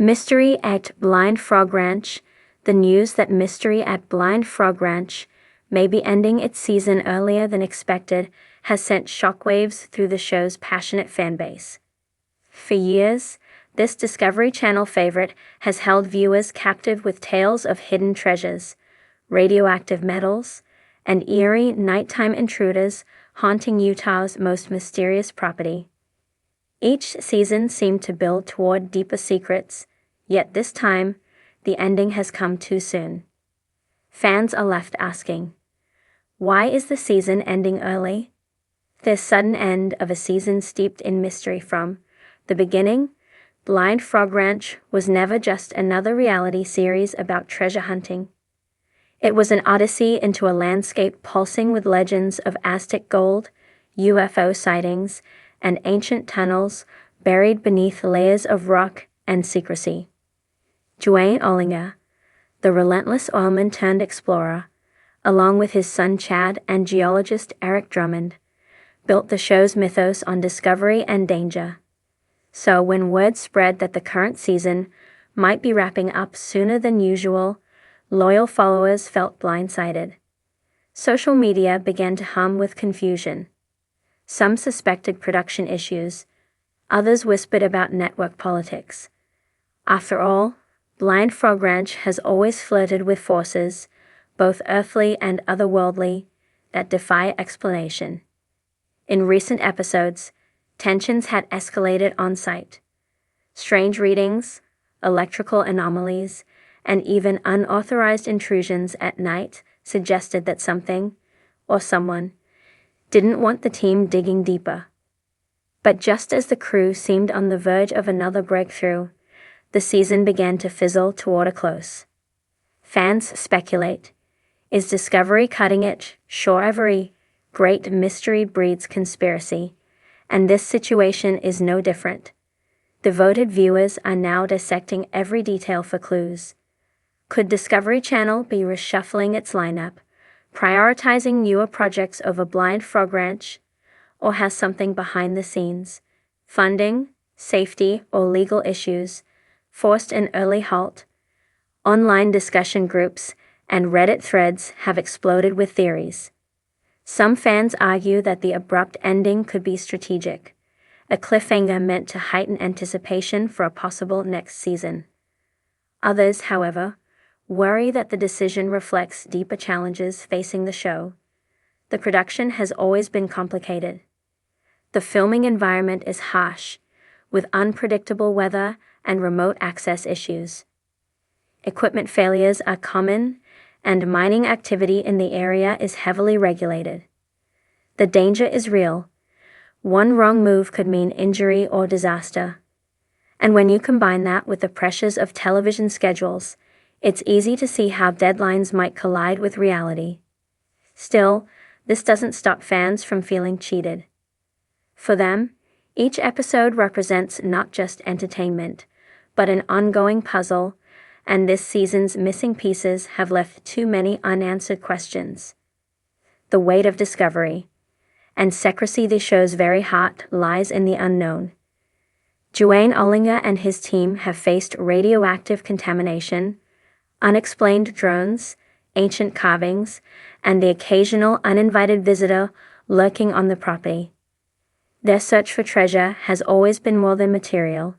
Mystery at Blind Frog Ranch. The news that Mystery at Blind Frog Ranch may be ending its season earlier than expected has sent shockwaves through the show's passionate fanbase. For years, this Discovery Channel favorite has held viewers captive with tales of hidden treasures, radioactive metals, and eerie nighttime intruders haunting Utah's most mysterious property. Each season seemed to build toward deeper secrets, yet this time, the ending has come too soon. Fans are left asking, why is the season ending early? This sudden end of a season steeped in mystery from the beginning. Blind Frog Ranch was never just another reality series about treasure hunting. It was an odyssey into a landscape pulsing with legends of Aztec gold, UFO sightings, and ancient tunnels buried beneath layers of rock and secrecy. Duane Ollinger, the relentless oilman turned explorer, along with his son Chad and geologist Eric Drummond, built the show's mythos on discovery and danger. So when word spread that the current season might be wrapping up sooner than usual, loyal followers felt blindsided. Social media began to hum with confusion. Some suspected production issues, others whispered about network politics. After all, Blind Frog Ranch has always flirted with forces, both earthly and otherworldly, that defy explanation. In recent episodes, tensions had escalated on site. Strange readings, electrical anomalies, and even unauthorized intrusions at night suggested that something, or someone, didn't want the team digging deeper. But just as the crew seemed on the verge of another breakthrough, the season began to fizzle toward a close. Fans speculate, is Discovery cutting it? Sure, every great mystery breeds conspiracy, and this situation is no different. Devoted viewers are now dissecting every detail for clues. Could Discovery Channel be reshuffling its lineup, prioritizing newer projects over Blind Frog Ranch, or has something behind the scenes, funding, safety, or legal issues, forced an early halt? Online discussion groups and Reddit threads have exploded with theories. Some fans argue that the abrupt ending could be strategic, a cliffhanger meant to heighten anticipation for a possible next season. Others, however, worry that the decision reflects deeper challenges facing the show. The production has always been complicated. The filming environment is harsh, with unpredictable weather and remote access issues. Equipment failures are common, and mining activity in the area is heavily regulated. The danger is real. One wrong move could mean injury or disaster. And when you combine that with the pressures of television schedules, it's easy to see how deadlines might collide with reality. Still, this doesn't stop fans from feeling cheated. For them, each episode represents not just entertainment, but an ongoing puzzle, and this season's missing pieces have left too many unanswered questions. The weight of discovery and secrecy, the show's very heart, lies in the unknown. Duane Ollinger and his team have faced radioactive contamination, unexplained drones, ancient carvings, and the occasional uninvited visitor lurking on the property. Their search for treasure has always been more than material.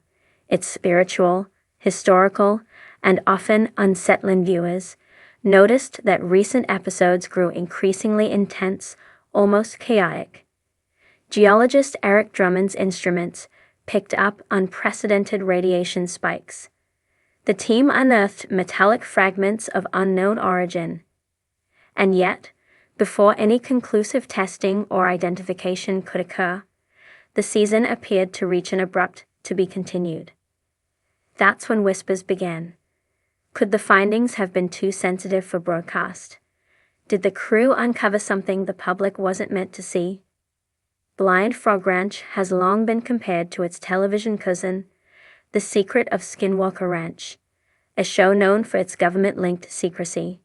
It's spiritual, historical, and often unsettling. Viewers noticed that recent episodes grew increasingly intense, almost chaotic. Geologist Eric Drummond's instruments picked up unprecedented radiation spikes. The team unearthed metallic fragments of unknown origin. And yet, before any conclusive testing or identification could occur, the season appeared to reach an abrupt "to be continued." That's when whispers began. Could the findings have been too sensitive for broadcast? Did the crew uncover something the public wasn't meant to see? Blind Frog Ranch has long been compared to its television cousin, The Secret of Skinwalker Ranch, a show known for its government-linked secrecy.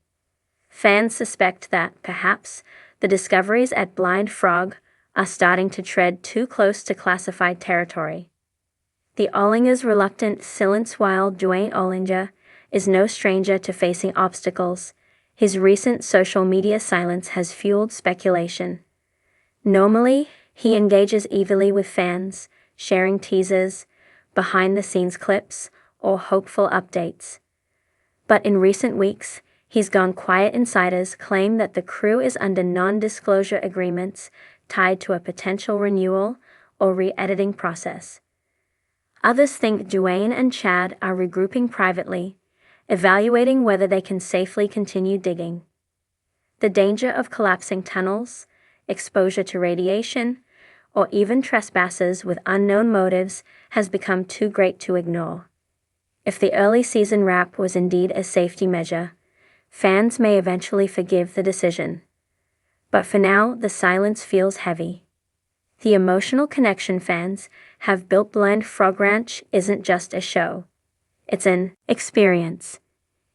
Fans suspect that, perhaps, the discoveries at Blind Frog are starting to tread too close to classified territory. The Ollingers' reluctant silence while Duane Ollinger is no stranger to facing obstacles. His recent social media silence has fueled speculation. Normally, he engages eagerly with fans, sharing teasers, behind-the-scenes clips, or hopeful updates. But in recent weeks, he's gone quiet. Insiders claim that the crew is under non-disclosure agreements tied to a potential renewal or re-editing process. Others think Duane and Chad are regrouping privately, evaluating whether they can safely continue digging. The danger of collapsing tunnels, exposure to radiation, or even trespassers with unknown motives has become too great to ignore. If the early season wrap was indeed a safety measure, fans may eventually forgive the decision. But for now, the silence feels heavy. The emotional connection fans have built Blind Frog Ranch isn't just a show. It's an experience.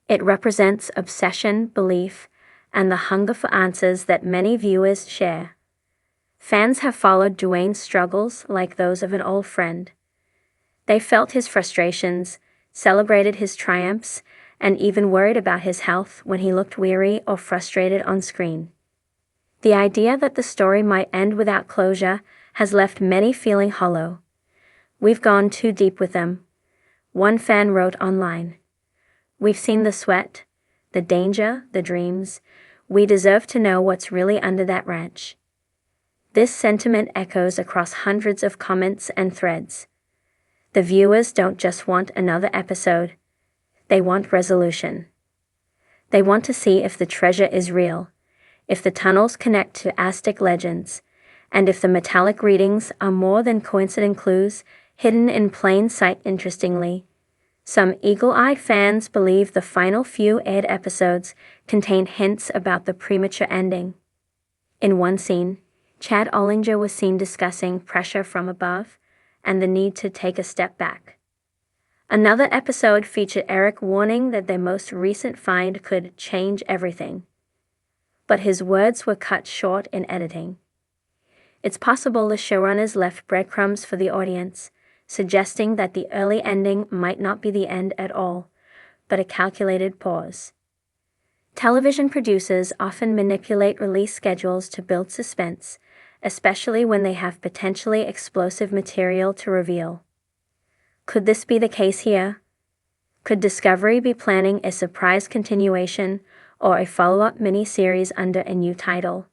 It represents obsession, belief, and the hunger for answers that many viewers share. Fans have followed Duane's struggles like those of an old friend. They felt his frustrations, celebrated his triumphs, and even worried about his health when he looked weary or frustrated on screen. The idea that the story might end without closure has left many feeling hollow. "We've gone too deep with them," one fan wrote online. "We've seen the sweat, the danger, the dreams. We deserve to know what's really under that ranch." This sentiment echoes across hundreds of comments and threads. The viewers don't just want another episode. They want resolution. They want to see if the treasure is real, if the tunnels connect to Aztec legends, and if the metallic readings are more than coincident clues hidden in plain sight. Interestingly, some eagle-eyed fans believe the final few aired episodes contain hints about the premature ending. In one scene, Chad Ollinger was seen discussing pressure from above and the need to take a step back. Another episode featured Eric warning that their most recent find could change everything. But his words were cut short in editing. It's possible the showrunners left breadcrumbs for the audience, suggesting that the early ending might not be the end at all, but a calculated pause. Television producers often manipulate release schedules to build suspense, especially when they have potentially explosive material to reveal. Could this be the case here? Could Discovery be planning a surprise continuation or a follow-up miniseries under a new title?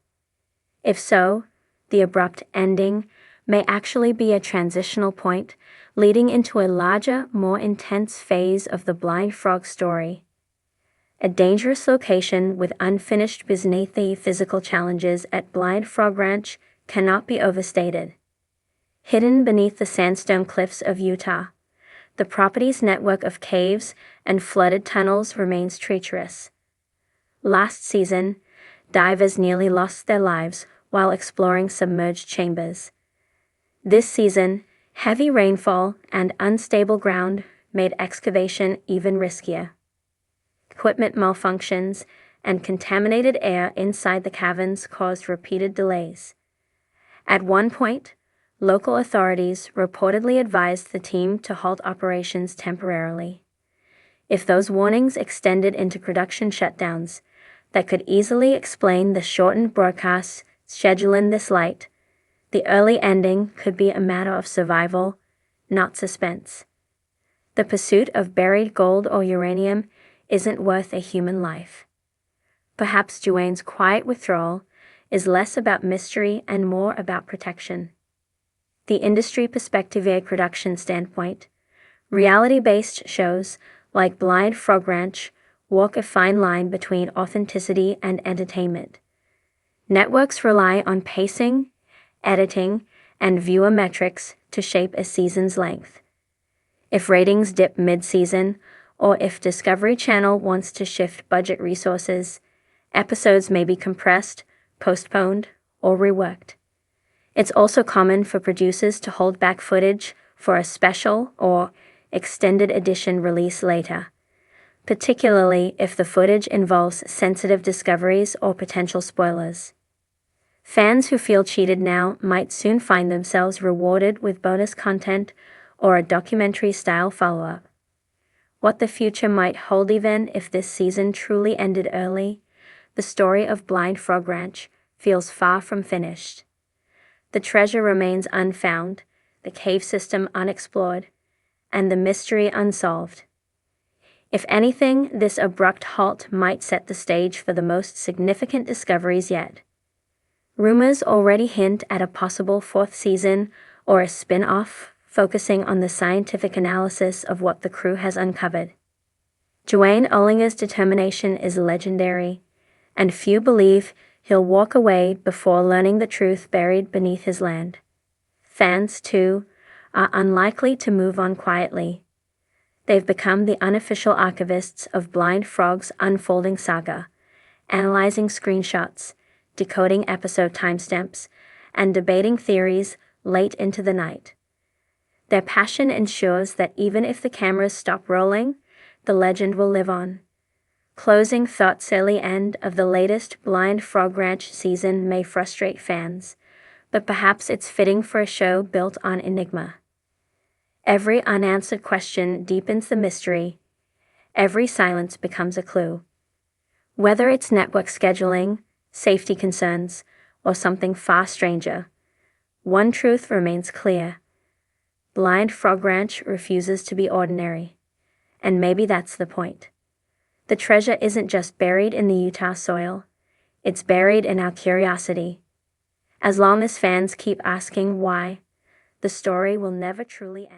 If so, the abrupt ending may actually be a transitional point leading into a larger, more intense phase of the Blind Frog story. A dangerous location with unfinished beneath the physical challenges at Blind Frog Ranch cannot be overstated. Hidden beneath the sandstone cliffs of Utah, the property's network of caves and flooded tunnels remains treacherous. Last season, divers nearly lost their lives while exploring submerged chambers. This season, heavy rainfall and unstable ground made excavation even riskier. Equipment malfunctions and contaminated air inside the caverns caused repeated delays. At one point, local authorities reportedly advised the team to halt operations temporarily. If those warnings extended into production shutdowns, that could easily explain the shortened broadcast schedule. In this light, the early ending could be a matter of survival, not suspense. The pursuit of buried gold or uranium isn't worth a human life. Perhaps Duane's quiet withdrawal is less about mystery and more about protection. The industry perspective. A production standpoint, reality-based shows like Blind Frog Ranch walk a fine line between authenticity and entertainment. Networks rely on pacing, editing, and viewer metrics to shape a season's length. If ratings dip mid-season, or if Discovery Channel wants to shift budget resources, episodes may be compressed, postponed, or reworked. It's also common for producers to hold back footage for a special or extended edition release later, particularly if the footage involves sensitive discoveries or potential spoilers. Fans who feel cheated now might soon find themselves rewarded with bonus content or a documentary-style follow-up. What the future might hold even if this season truly ended early, the story of Blind Frog Ranch feels far from finished. The treasure remains unfound, the cave system unexplored, and the mystery unsolved. If anything, this abrupt halt might set the stage for the most significant discoveries yet. Rumors already hint at a possible fourth season or a spin-off focusing on the scientific analysis of what the crew has uncovered. Duane Ollinger's determination is legendary, and few believe he'll walk away before learning the truth buried beneath his land. Fans, too, are unlikely to move on quietly. They've become the unofficial archivists of Blind Frog's unfolding saga, analyzing screenshots, decoding episode timestamps, and debating theories late into the night. Their passion ensures that even if the cameras stop rolling, the legend will live on. Closing thoughts: early end of the latest Blind Frog Ranch season may frustrate fans, but perhaps it's fitting for a show built on enigma. Every unanswered question deepens the mystery. Every silence becomes a clue. Whether it's network scheduling, safety concerns, or something far stranger, one truth remains clear. Blind Frog Ranch refuses to be ordinary. And maybe that's the point. The treasure isn't just buried in the Utah soil, it's buried in our curiosity. As long as fans keep asking why, the story will never truly end.